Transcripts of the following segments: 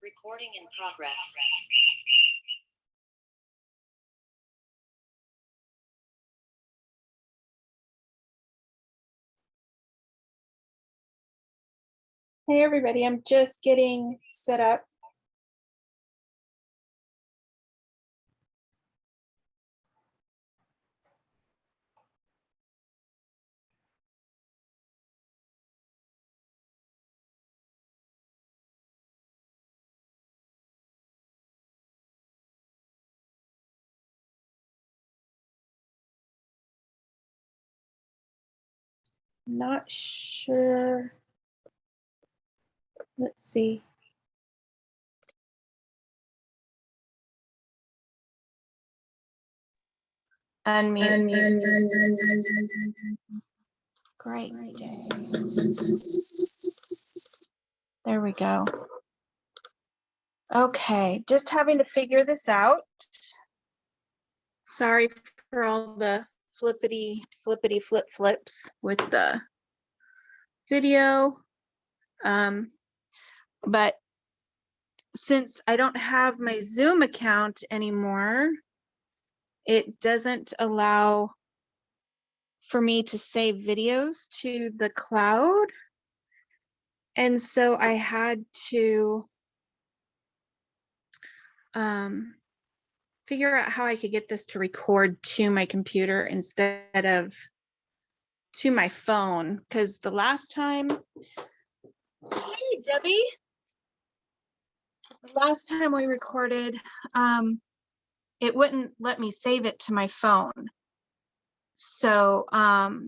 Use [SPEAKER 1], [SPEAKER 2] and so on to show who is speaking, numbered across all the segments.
[SPEAKER 1] Recording in progress.
[SPEAKER 2] Hey everybody, I'm just getting set up. Not sure. Let's see. Unmute. Great. There we go. Okay, just having to figure this out. Sorry for all the flippity flip flips with the video. But since I don't have my Zoom account anymore, it doesn't allow for me to save videos to the cloud. And so I had to figure out how I could get this to record to my computer instead of to my phone. Because the last time, hey Debbie, the last time we recorded, it wouldn't let me save it to my phone. So I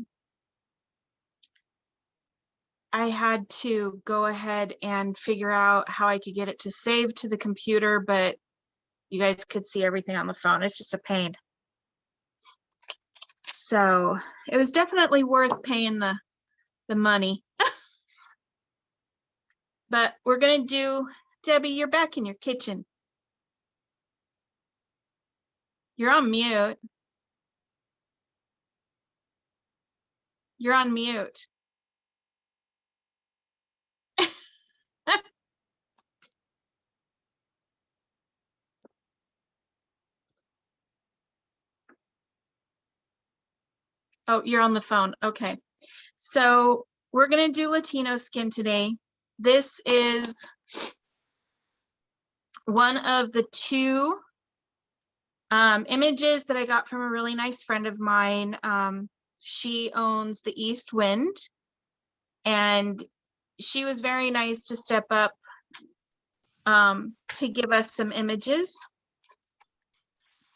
[SPEAKER 2] had to go ahead and figure out how I could get it to save to the computer, but you guys could see everything on the phone. It's just a pain. So it was definitely worth paying the money. But we're gonna do, Debbie, you're back in your kitchen. You're on mute. You're on mute. Oh, you're on the phone. Okay. So we're going to do Latino skin today. This is one of the two images that I got from a really nice friend of mine. She owns the East Wind, and she was very nice to step up to give us some images.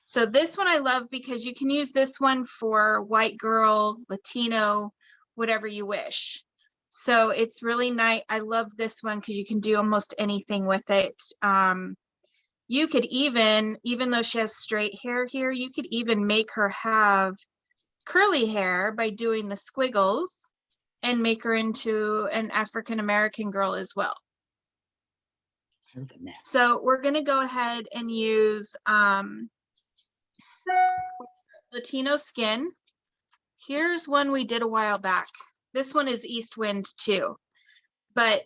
[SPEAKER 2] So this one I love because you can use this one for white girl, Latino, whatever you wish. So it's really nice. I love this one because you can do almost anything with it. You could even though she has straight hair here, you could even make her have curly hair by doing the squiggles and make her into an African-American girl as well. So we're going to go ahead and use Latino skin. Here's one we did a while back. This one is East Wind too, but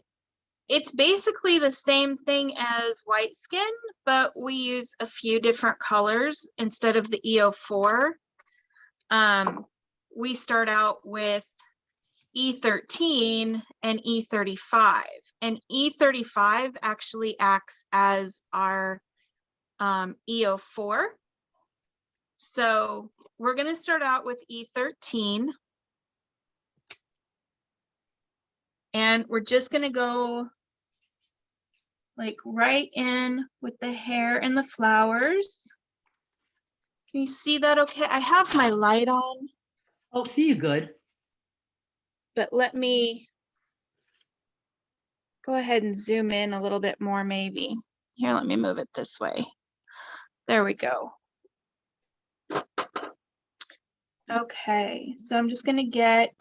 [SPEAKER 2] it's basically the same thing as white skin, but we use a few different colors instead of the EO4. We start out with E13 and E35, and E35 actually acts as our EO4. So we're going to start out with E13, and we're just going to go like right in with the hair and the flowers. Can you see that okay? I have my light on.
[SPEAKER 3] Oh, see you good.
[SPEAKER 2] But let me go ahead and zoom in a little bit more maybe. Here, let me move it this way. There we go. Okay, so I'm just going to get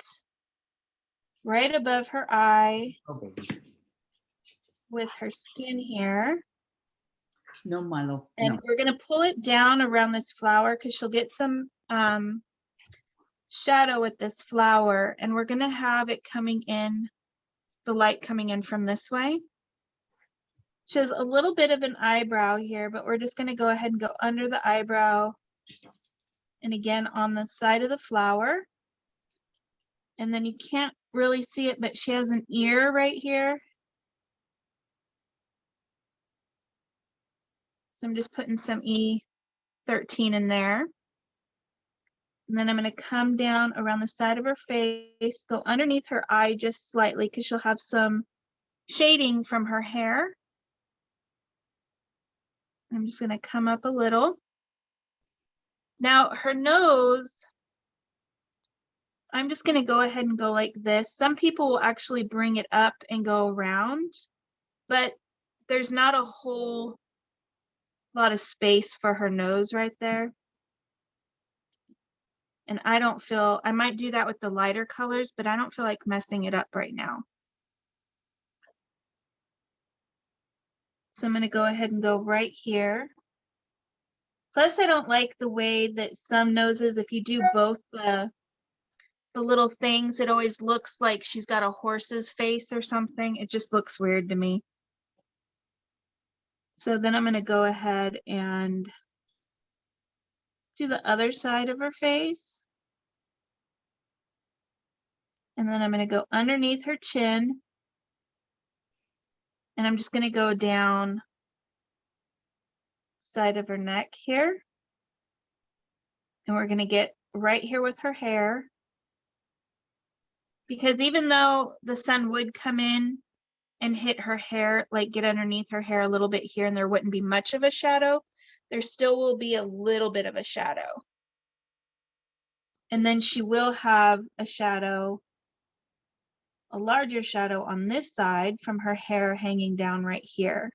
[SPEAKER 2] right above her eye with her skin here.
[SPEAKER 3] No, Milo.
[SPEAKER 2] And
[SPEAKER 3] No.
[SPEAKER 2] we're going to pull it down around this flower because she'll get some shadow with this flower. And we're going to have it coming in, the light coming in from this way. She has a little bit of an eyebrow here, but we're just going to go ahead and go under the eyebrow. And again, on the side of the flower. And then you can't really see it, but she has an ear right here. So I'm just putting some E13 in there. And then I'm going to come down around the side of her face, go underneath her eye just slightly because she'll have some shading from her hair. I'm just going to come up a little. Now her nose, I'm just going to go ahead and go like this. Some people will actually bring it up and go around, but there's not a whole lot of space for her nose right there. And I don't feel, I might do that with the lighter colors, but I don't feel like messing it up right now. So I'm going to go ahead and go right here. Plus, I don't like the way that some noses, if you do both the little things, it always looks like she's got a horse's face or something. It just looks weird to me. So then I'm going to go ahead and do the other side of her face. And then I'm going to go underneath her chin. And I'm just going to go down side of her neck here. And we're going to get right here with her hair. Because even though the sun would come in and hit her hair, like get underneath her hair a little bit here, and there wouldn't be much of a shadow, there still will be a little bit of a shadow. And then she will have a shadow, a larger shadow on this side from her hair hanging down right here.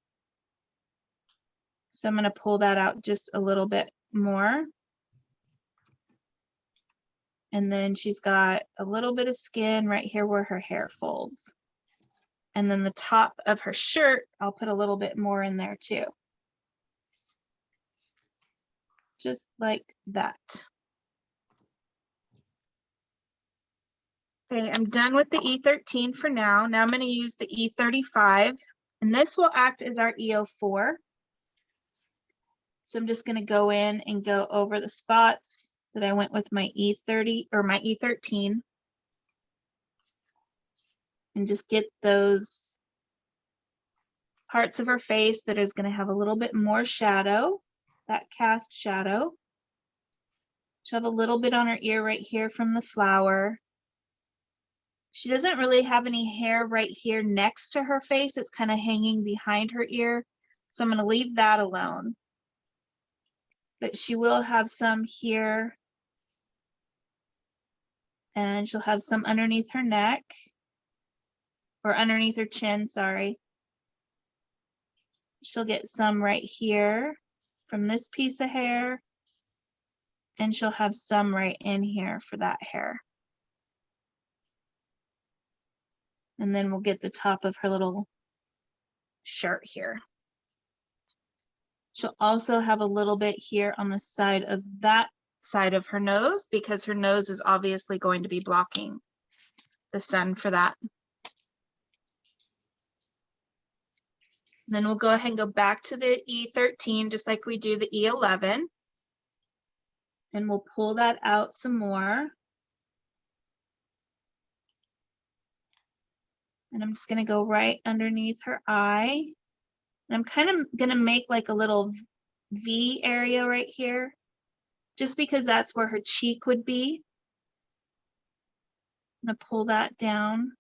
[SPEAKER 2] So I'm going to pull that out just a little bit more. And then she's got a little bit of skin right here where her hair folds. And then the top of her shirt, I'll put a little bit more in there too. Just like that. Okay, I'm done with the E13 for now. Now I'm going to use the E35, and this will act as our E04. So I'm just going to go in and go over the spots that I went with my E30 or my E13 and just get those parts of her face that is going to have a little bit more shadow, that cast shadow. She'll have a little bit on her ear right here from the flower. She doesn't really have any hair right here next to her face. It's kind of hanging behind her ear. So I'm going to leave that alone. But she will have some here. And she'll have some underneath her neck. Or underneath her chin, sorry. She'll get some right here from this piece of hair. And she'll have some right in here for that hair. And then we'll get the top of her little shirt here. She'll also have a little bit here on the side of that side of her nose because her nose is obviously going to be blocking the sun for that. Then we'll go ahead and go back to the E13 just like we do the E11. And we'll pull that out some more. And I'm just going to go right underneath her eye. And I'm kind of going to make like a little V area right here, just because that's where her cheek would be. I'm going to pull that down.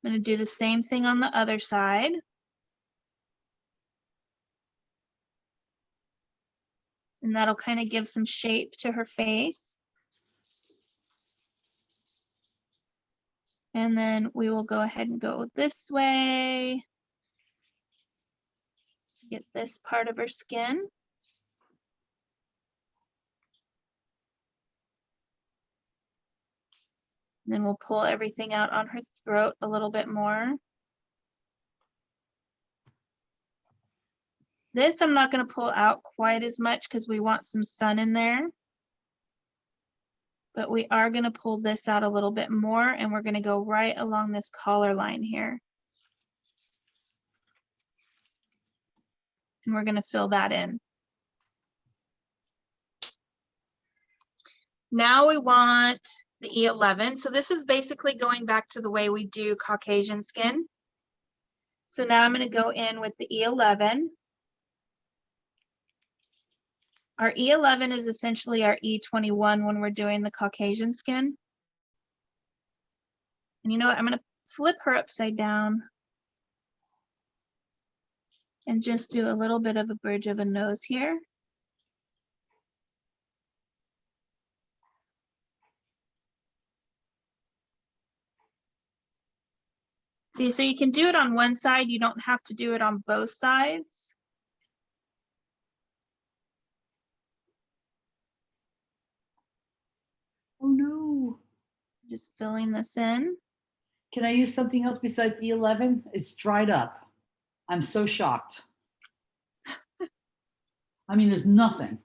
[SPEAKER 2] I'm going to do the same thing on the other side. And that'll kind of give some shape to her face. And then we will go ahead and go this way. Get this part of her skin. And then we'll pull everything out on her throat a little bit more. This I'm not going to pull out quite as much because we want some sun in there. But we are going to pull this out a little bit more, and we're going to go right along this collar line here. And we're going to fill that in. Now we want the E11. So this is basically going back to the way we do Caucasian skin. So now I'm going to go in with the E11. Our E11 is essentially our E21 when we're doing the Caucasian skin. And you know what? I'm going to flip her upside down and just do a little bit of a bridge of a nose here. See, so you can do it on one side. You don't have to do it on both sides.
[SPEAKER 3] Oh no.
[SPEAKER 2] Just filling this in.
[SPEAKER 3] Can I use something else besides E11? It's dried up. I'm so shocked. I mean, there's nothing.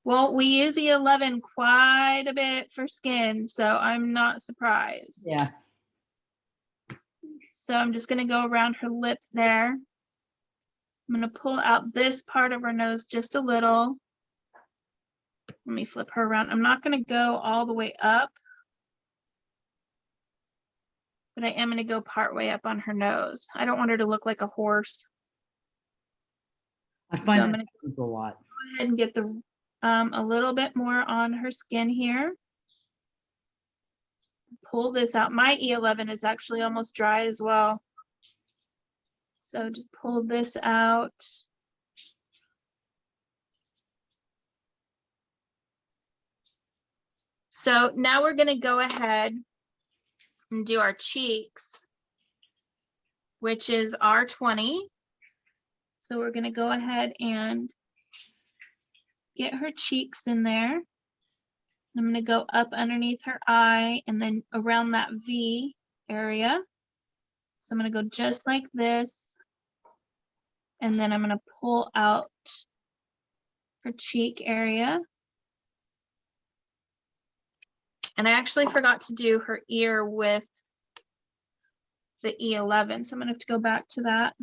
[SPEAKER 2] Well, we use E11 quite a bit for skin, so I'm not surprised.
[SPEAKER 3] Yeah.
[SPEAKER 2] So I'm just going to go around her lip there. I'm going to pull out this part of her nose just a little. Let me flip her around. I'm not going to go all the way up, but I am going to go part way up on her nose. I don't want her to look like a horse.
[SPEAKER 3] I find
[SPEAKER 2] So I'm
[SPEAKER 3] that
[SPEAKER 2] going to
[SPEAKER 3] happens a lot.
[SPEAKER 2] go ahead and get the a little bit more on her skin here. Pull this out. My E11 is actually almost dry as well. So just pull this out. So now we're going to go ahead and do our cheeks, which is R20. So we're going to go ahead and get her cheeks in there. I'm going to go up underneath her eye and then around that V area. So I'm going to go just like this. And then I'm going to pull out her cheek area. And I actually forgot to do her ear with the E11. So I'm going to have to go back to that.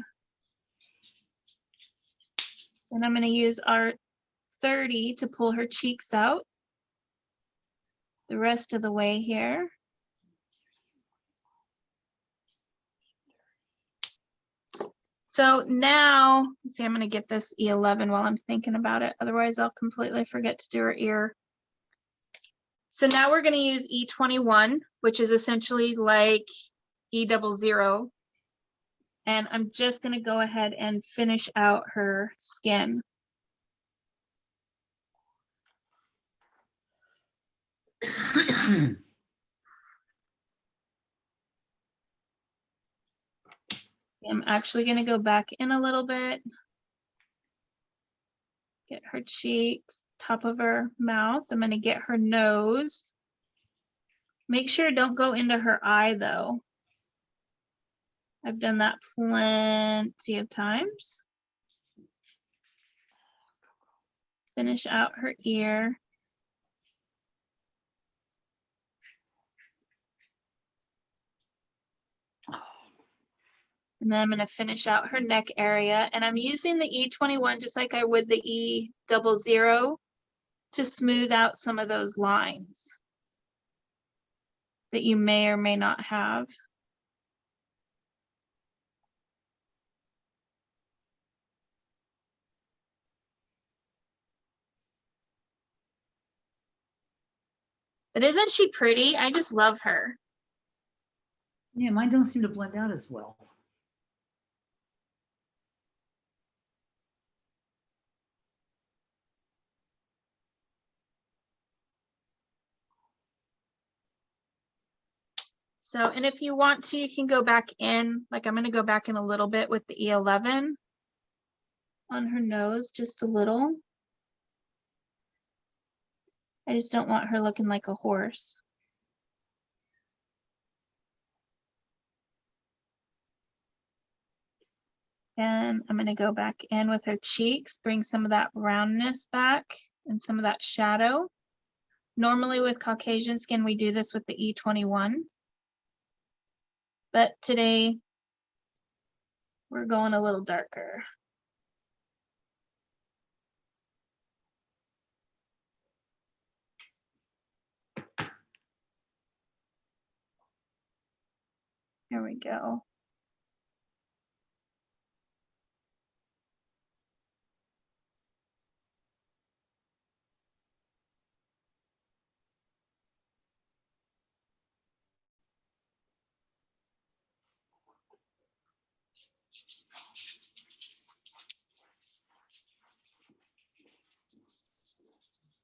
[SPEAKER 2] Then I'm going to use our 30 to pull her cheeks out the rest of the way here. So now, see, I'm going to get this E11 while I'm thinking about it. Otherwise, I'll completely forget to do her ear. So now we're going to use E21, which is essentially like E00. And I'm just going to go ahead and finish out her skin. I'm actually going to go back in a little bit. Get her cheeks, top of her mouth. I'm going to get her nose. Make sure don't go into her eye though. I've done that plenty of times. Finish out her ear. And then I'm going to finish out her neck area. And I'm using the E21 just like I would the E00 to smooth out some of those lines that you may or may not have. But isn't she pretty? I just love her.
[SPEAKER 3] Yeah, mine don't seem to blend out as well.
[SPEAKER 2] So, and if you want to, you can go back in, like I'm going to go back in a little bit with the E11 on her nose, just a little. I just don't want her looking like a horse. And I'm going to go back in with her cheeks, bring some of that roundness back and some of that shadow. Normally with Caucasian skin, we do this with the E21. But today, we're going a little darker. Here we go.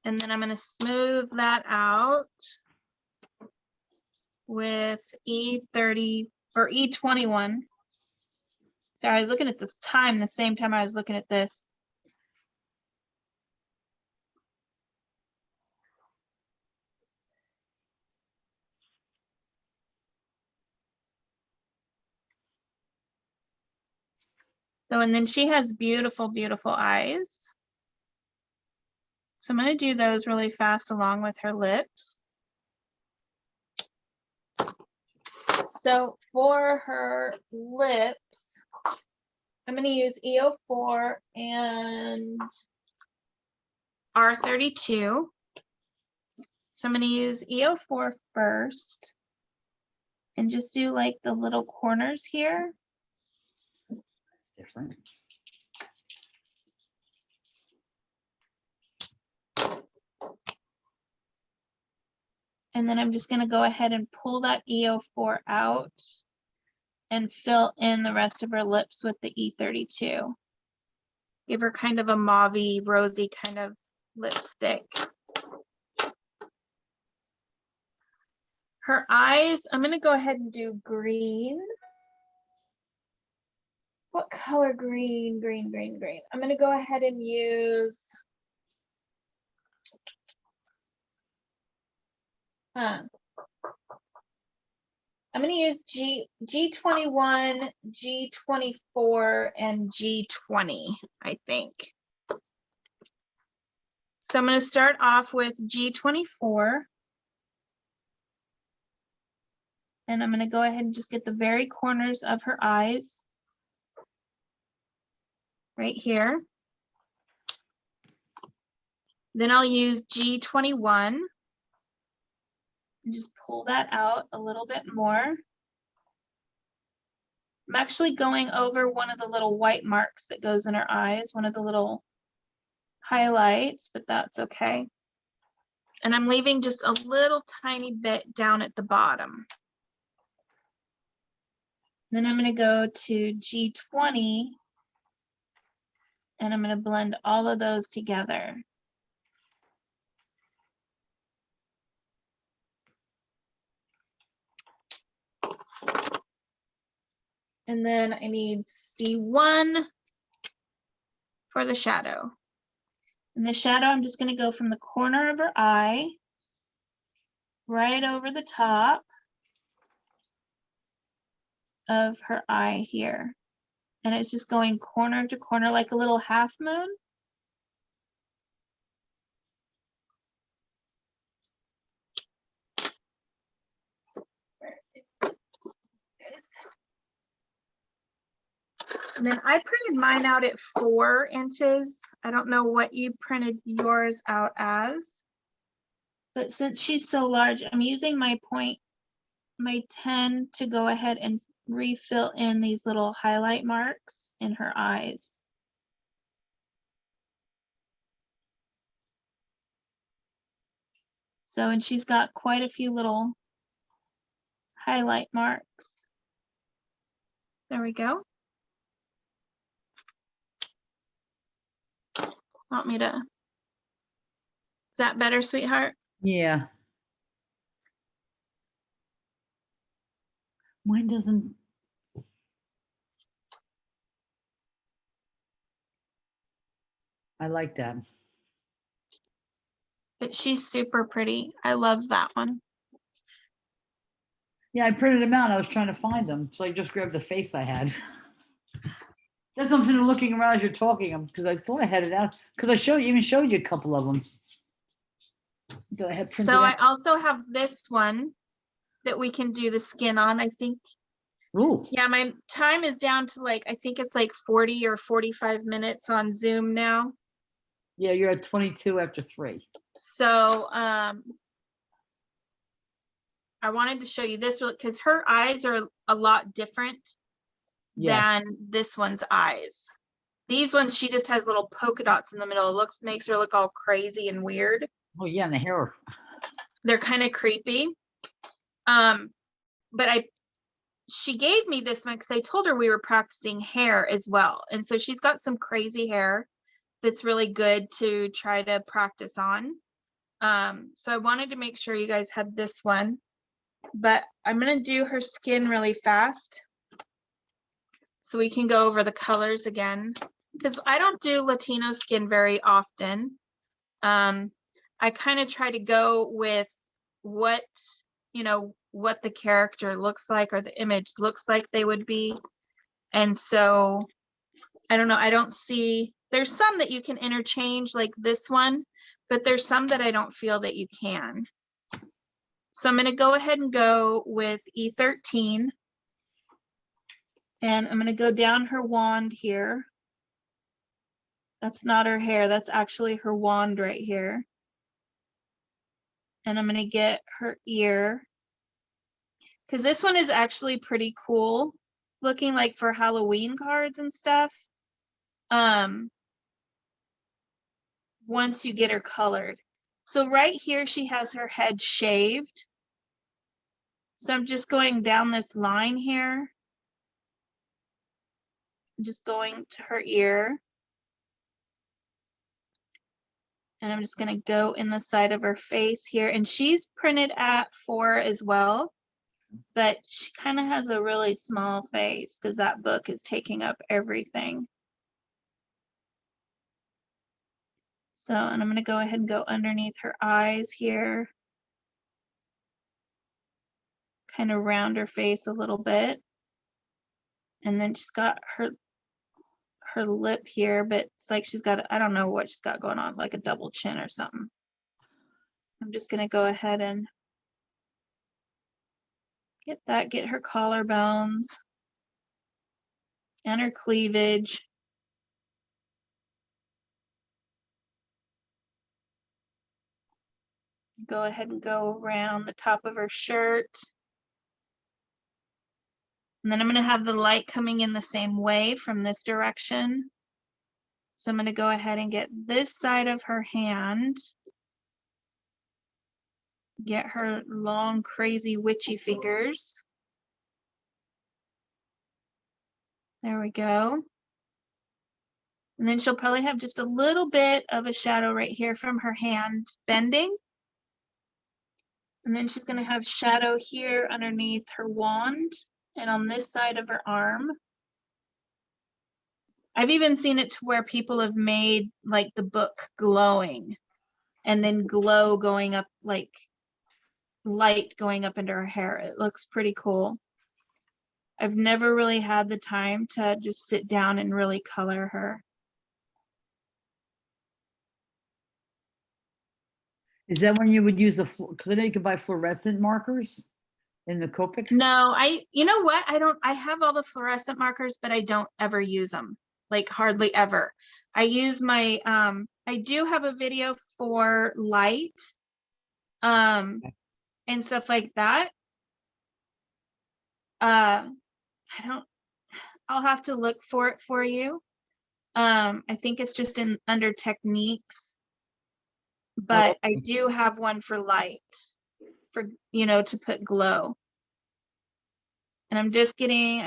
[SPEAKER 2] And then I'm going to smooth that out with E30 or E21. Sorry, I was looking at this time the same time I was looking at this. So, and then she has beautiful, beautiful eyes. So I'm going to do those really fast along with her lips. So for her lips, I'm going to use E04 and R32. So I'm going to use E04 first and just do like the little corners here.
[SPEAKER 3] Different.
[SPEAKER 2] And then I'm just going to go ahead and pull that E04 out and fill in the rest of her lips with the E32. Give her kind of a mauvey, rosy kind of lipstick. Her eyes, I'm going to go ahead and do green. What color green, green, green, green? I'm going to go ahead and use I'm going to use G21, G24, and G20, I think. So I'm going to start off with G24. And I'm going to go ahead and just get the very corners of her eyes right here. Then I'll use G21 and just pull that out a little bit more. I'm actually going over one of the little white marks that goes in her eyes, one of the little highlights, but that's okay. And I'm leaving just a little tiny bit down at the bottom. Then I'm going to go to G20 and I'm going to blend all of those together. And then I need C1 for the shadow. And the shadow, I'm just going to go from the corner of her eye right over the top of her eye here. And it's just going corner to corner like a little half moon. And then I printed mine out at 4 inches. I don't know what you printed yours out as. But since she's so large, I'm using my 10 to go ahead and refill in these little highlight marks in her eyes. So, and she's got quite a few little highlight marks. There we go. Want me to? Is that better, sweetheart?
[SPEAKER 3] Yeah. Mine doesn't. I like that.
[SPEAKER 2] But she's super pretty. I love that one.
[SPEAKER 3] Yeah, I printed them out. I was trying to find them, so I just grabbed the face I had. That's what I'm sitting there looking around as you're talking, because I thought I had it out. Because I even showed you a couple of them that I had printed
[SPEAKER 2] So
[SPEAKER 3] out.
[SPEAKER 2] I also have this one that we can do the skin on, I think.
[SPEAKER 3] Ooh.
[SPEAKER 2] Yeah, my time is down to like, I think it's like 40 or 45 minutes on Zoom now.
[SPEAKER 3] Yeah, you're at 22 after 3.
[SPEAKER 2] So I I wanted to show you this because her eyes are a lot different
[SPEAKER 3] Yes.
[SPEAKER 2] than this one's eyes. These ones, she just has little polka dots in the middle. It makes her look all crazy and weird.
[SPEAKER 3] Oh yeah, and the hair.
[SPEAKER 2] They're kind of creepy. But she gave me this one because I told her we were practicing hair as well. And so she's got some crazy hair that's really good to try to practice on. So I wanted to make sure you guys had this one, but I'm going to do her skin really fast so we can go over the colors again, because I don't do Latino skin very often. I kind of try to go with what the character looks like or the image looks like they would be. And so I don't know, I don't see, there's some that you can interchange like this one, but there's some that I don't feel that you can. So I'm going to go ahead and go with E13, and I'm going to go down her wand here. That's not her hair, that's actually her wand right here. And I'm going to get her ear, because this one is actually pretty cool looking, like for Halloween cards and stuff. Once you get her colored. So right here, she has her head shaved. So I'm just going down this line here. I'm just going to her ear. And I'm just going to go in the side of her face here. And she's printed at 4 as well. But she kind of has a really small face because that book is taking up everything. So, and I'm going to go ahead and go underneath her eyes here. Kind of round her face a little bit. And then she's got her lip here, but it's like she's got, I don't know what she's got going on, like a double chin or something. I'm just going to go ahead and get her collarbones and her cleavage. Go ahead and go around the top of her shirt. And then I'm going to have the light coming in the same way from this direction. So I'm going to go ahead and get this side of her hand. Get her long, crazy, witchy fingers. There we go. And then she'll probably have just a little bit of a shadow right here from her hand bending. And then she's going to have shadow here underneath her wand and on this side of her arm. I've even seen it to where people have made like the book glowing and then glow going up, like light going up into her hair. It looks pretty cool. I've never really had the time to just sit down and really color her.
[SPEAKER 3] Is that when you would use the, because I know you can buy fluorescent markers in the Copics?
[SPEAKER 2] No, you know what? I have all the fluorescent markers, but I don't ever use them, like hardly ever. I use my, I do have a video for light, and stuff like that. I'll have to look for it for you. I think it's just under techniques, but I do have one for light, for, to put glow. And I'm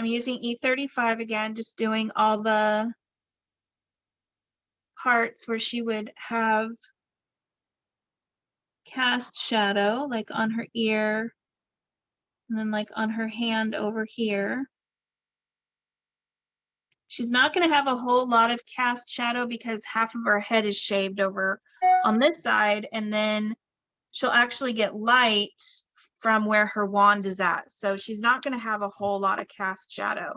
[SPEAKER 2] using E35 again, just doing all the parts where she would have cast shadow, like on her ear, and then like on her hand over here. She's not going to have a whole lot of cast shadow because half of her head is shaved over on this side, and then she'll actually get light from where her wand is at. So she's not going to have a whole lot of cast shadow.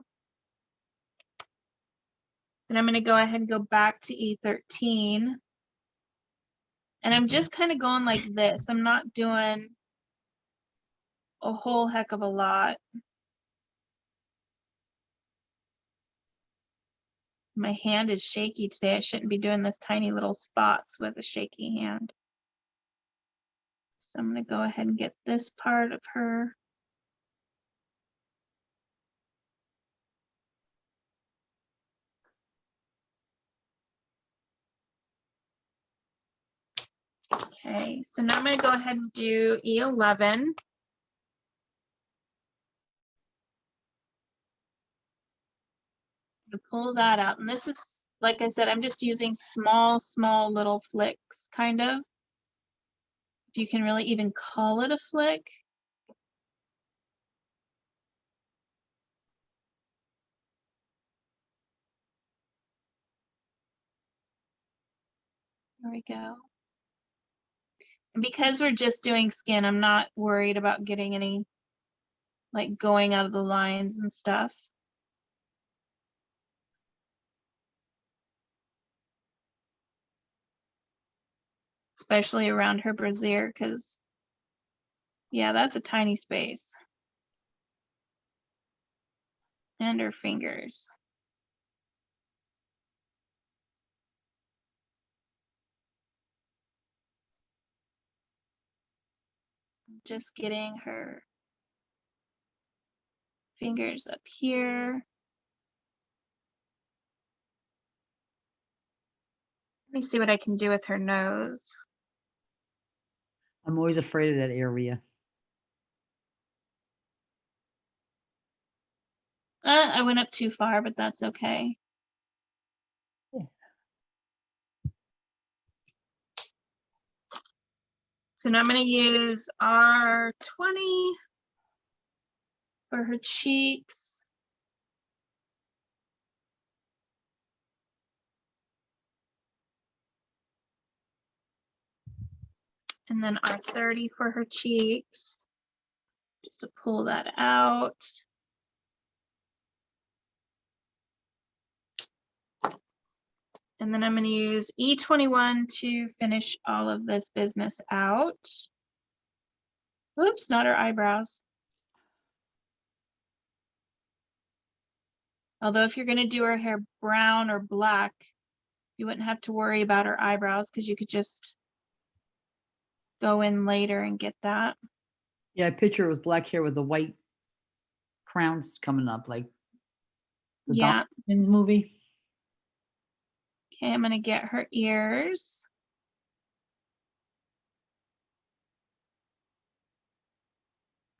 [SPEAKER 2] Then I'm going to go ahead and go back to E13. And I'm just kind of going like this. I'm not doing a whole heck of a lot. My hand is shaky today. I shouldn't be doing this tiny little spots with a shaky hand. So I'm going to go ahead and get this part of her. Okay, so now I'm going to go ahead and do E11. To pull that out, and this is, like I said, I'm just using small little flicks, kind of, if you can really even call it a flick. There we go. And because we're just doing skin, I'm not worried about getting any, like, going out of the lines and stuff. Especially around her brassiere, because, yeah, that's a tiny space. And her fingers. Just getting her fingers up here. Let me see what I can do with her nose.
[SPEAKER 3] I'm always afraid of that area.
[SPEAKER 2] I went up too far, but that's okay.
[SPEAKER 3] Yeah.
[SPEAKER 2] So now I'm going to use R20 for her cheeks. And then R30 for her cheeks, just to pull that out. And then I'm going to use E21 to finish all of this business out. Oops, not her eyebrows. Although if you're going to do her hair brown or black, you wouldn't have to worry about her eyebrows because you could just go in later and get that.
[SPEAKER 3] Yeah, I picture it with black hair with the white crowns coming up, like the
[SPEAKER 2] Yeah.
[SPEAKER 3] in the movie.
[SPEAKER 2] Okay, I'm going to get her ears.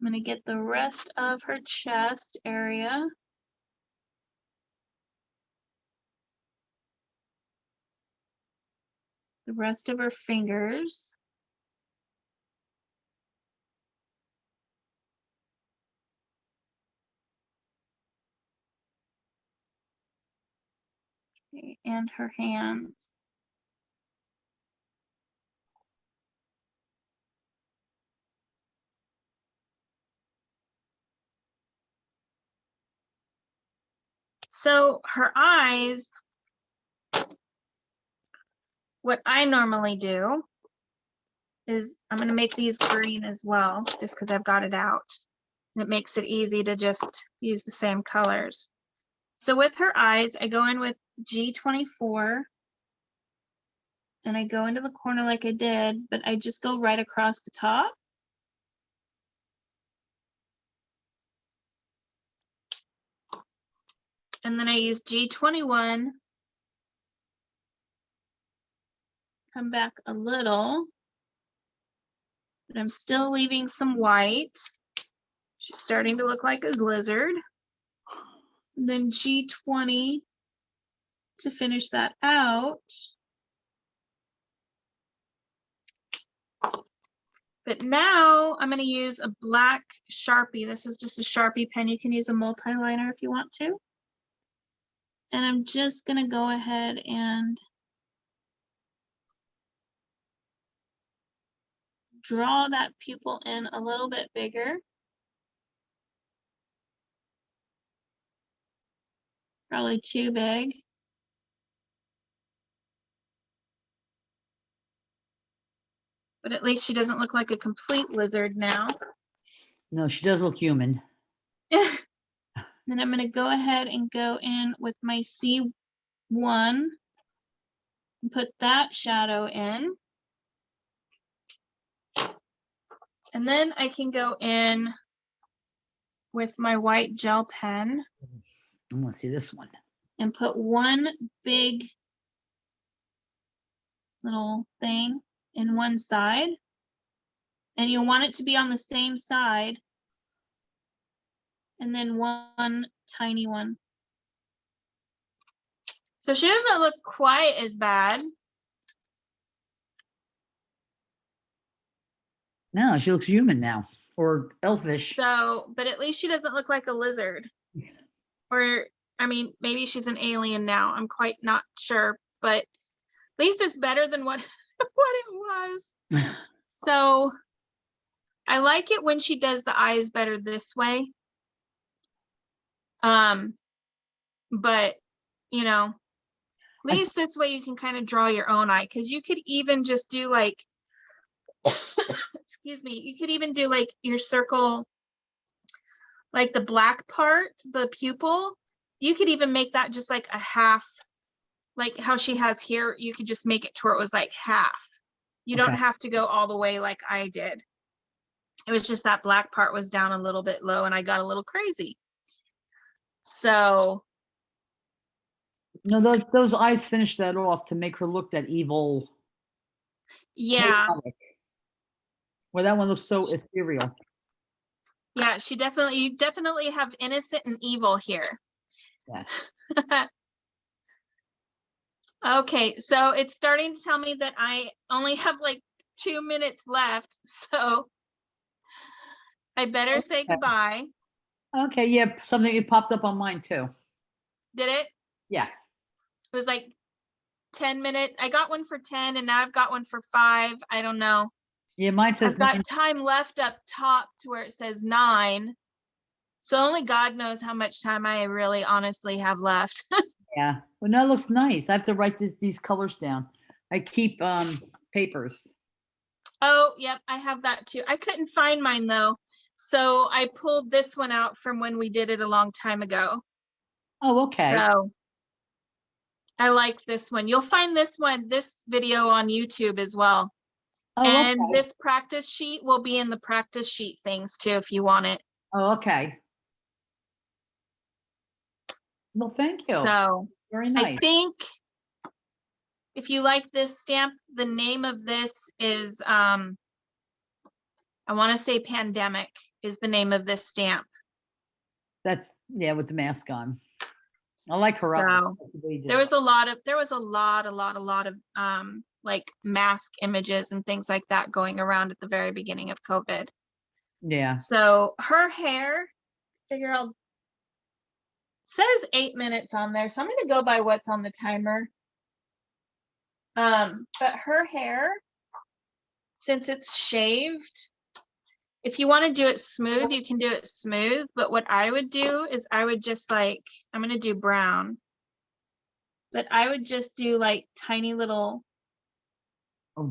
[SPEAKER 2] I'm going to get the rest of her chest area. The rest of her fingers. Okay, and her hands. So her eyes, what I normally do is I'm going to make these green as well, just because I've got it out. And it makes it easy to just use the same colors. So with her eyes, I go in with G24 and I go into the corner like I did, but I just go right across the top. And then I use G21, come back a little, but I'm still leaving some white. She's starting to look like a lizard. And then G20 to finish that out. But now I'm going to use a black Sharpie. This is just a Sharpie pen. You can use a multi-liner if you want to. And I'm just going to go ahead and draw that pupil in a little bit bigger. Probably too big. But at least she doesn't look like a complete lizard now.
[SPEAKER 3] No, she does look human.
[SPEAKER 2] Then I'm going to go ahead and go in with my C1 and put that shadow in. And then I can go in with my white gel pen
[SPEAKER 3] I want to see this one.
[SPEAKER 2] and put one big little thing in one side. And you'll want it to be on the same side. And then one tiny one. So she doesn't look quite as bad.
[SPEAKER 3] No, she looks human now, or elfish.
[SPEAKER 2] So, but at least she doesn't look like a lizard. Or, I mean, maybe she's an alien now. I'm quite not sure, but at least it's better than what what it was. So I like it when she does the eyes better this way. But you know, at least this way you can kind of draw your own eye, because you could even just do like excuse me, you could even do like your circle, like the black part, the pupil. You could even make that just like a half, like how she has here. You could just make it to where it was like half. You don't have to go all the way like I did. It was just that black part was down a little bit low and I got a little crazy. So
[SPEAKER 3] No, those eyes finish that off to make her look that evil.
[SPEAKER 2] yeah.
[SPEAKER 3] chaotic. Well, that one looks so ethereal.
[SPEAKER 2] Yeah, you definitely have innocent and evil here.
[SPEAKER 3] Yes.
[SPEAKER 2] Okay, so it's starting to tell me that I only have like 2 minutes left, so I better say goodbye.
[SPEAKER 3] Okay, yeah, something it popped up on mine too.
[SPEAKER 2] Did it?
[SPEAKER 3] Yeah.
[SPEAKER 2] It was like 10 minutes. I got one for 10 and now I've got one for 5. I don't know.
[SPEAKER 3] Yeah, mine says
[SPEAKER 2] I've got
[SPEAKER 3] 9.
[SPEAKER 2] time left up top to where it says 9. So only God knows how much time I really honestly have left.
[SPEAKER 3] Yeah. Well, no, it looks nice. I have to write these colors down. I keep papers.
[SPEAKER 2] Oh, yep, I have that too. I couldn't find mine though. So I pulled this one out from when we did it a long time ago.
[SPEAKER 3] Oh, okay.
[SPEAKER 2] So I like this one. You'll find this video on YouTube as well.
[SPEAKER 3] Oh,
[SPEAKER 2] And
[SPEAKER 3] okay.
[SPEAKER 2] this practice sheet will be in the practice sheet things too, if you want it.
[SPEAKER 3] Oh, okay. Well, thank you.
[SPEAKER 2] So
[SPEAKER 3] Very nice.
[SPEAKER 2] I think if you like this stamp, the name of this is, I want to say Pandemic is the name of this stamp.
[SPEAKER 3] That's, yeah, with the mask on. I like her eyes.
[SPEAKER 2] So there was a lot of like mask images and things like that going around at the very beginning of COVID.
[SPEAKER 3] Yeah.
[SPEAKER 2] So her hair, says 8 minutes on there, so I'm gonna go by what's on the timer. But her hair, since it's shaved, if you want to do it smooth, you can do it smooth. But what I would do is I would just like, I'm gonna do brown, but I would just do like tiny little,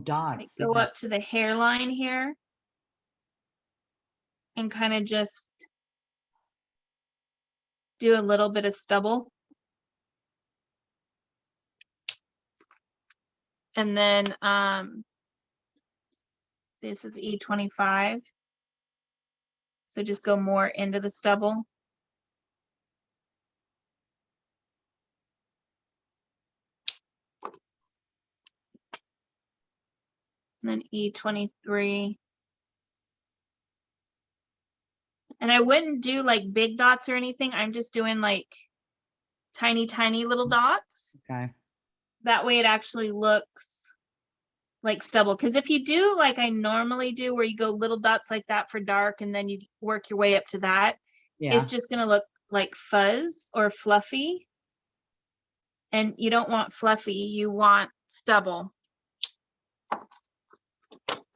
[SPEAKER 3] dots.
[SPEAKER 2] like go up to the hairline here and kind of just do a little bit of stubble. And then, see, this is E25. So just go more into the stubble. And then E23. And I wouldn't do like big dots or anything. I'm just doing like tiny, tiny little dots.
[SPEAKER 3] Okay.
[SPEAKER 2] That way it actually looks like stubble. Because if you do like I normally do, where you go little dots like that for dark and then you work your way up to that, it's just going to look like fuzz or fluffy. And you don't want fluffy, you want stubble.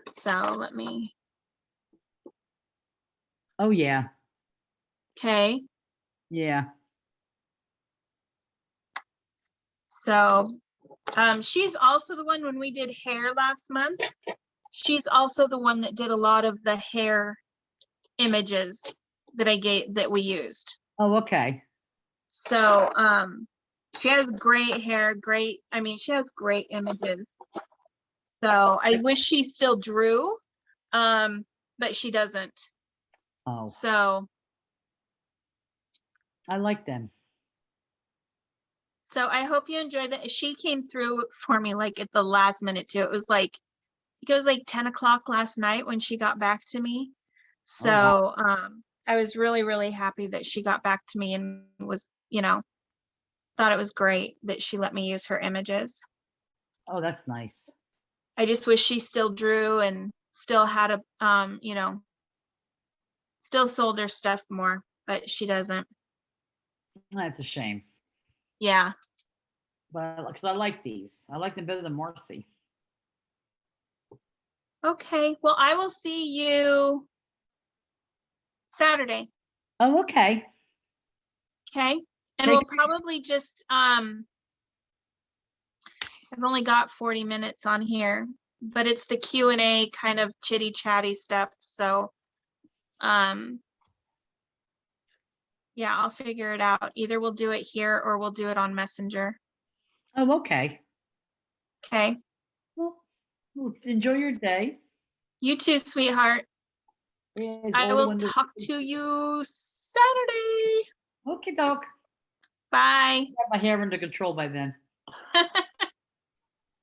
[SPEAKER 2] So let me.
[SPEAKER 3] Oh, yeah.
[SPEAKER 2] Okay.
[SPEAKER 3] Yeah.
[SPEAKER 2] So she's also the one when we did hair last month. She's also the one that did a lot of the hair images that we used.
[SPEAKER 3] Oh, okay.
[SPEAKER 2] So she has great hair, she has great images. So I wish she still drew. but she doesn't.
[SPEAKER 3] Oh,
[SPEAKER 2] So
[SPEAKER 3] I like them.
[SPEAKER 2] I hope you enjoyed that. She came through for me like at the last minute too. It was like 10 o'clock last night when she got back to me.
[SPEAKER 3] Oh, wow.
[SPEAKER 2] So I was really, really happy that she got back to me and was, thought it was great that she let me use her images.
[SPEAKER 3] Oh, that's nice.
[SPEAKER 2] I just wish she still drew and still had still sold her stuff more, but she doesn't.
[SPEAKER 3] That's a shame.
[SPEAKER 2] Yeah.
[SPEAKER 3] But because I like these, I like them better than Marcy.
[SPEAKER 2] Okay. Well, I will see you Saturday.
[SPEAKER 3] Oh, okay.
[SPEAKER 2] Okay. And
[SPEAKER 3] Take
[SPEAKER 2] we'll probably just I've only got 40 minutes on here, but it's the Q&A kind of chitty chatty stuff. So yeah, I'll figure it out. Either we'll do it here or we'll do it on Messenger.
[SPEAKER 3] Oh, okay.
[SPEAKER 2] Okay.
[SPEAKER 3] Well, enjoy your day.
[SPEAKER 2] You too, sweetheart.
[SPEAKER 3] And
[SPEAKER 2] I
[SPEAKER 3] all the
[SPEAKER 2] will
[SPEAKER 3] windows.
[SPEAKER 2] talk to you Saturday.
[SPEAKER 3] Okay, doc.
[SPEAKER 2] Bye.
[SPEAKER 3] Have my hair under control by then.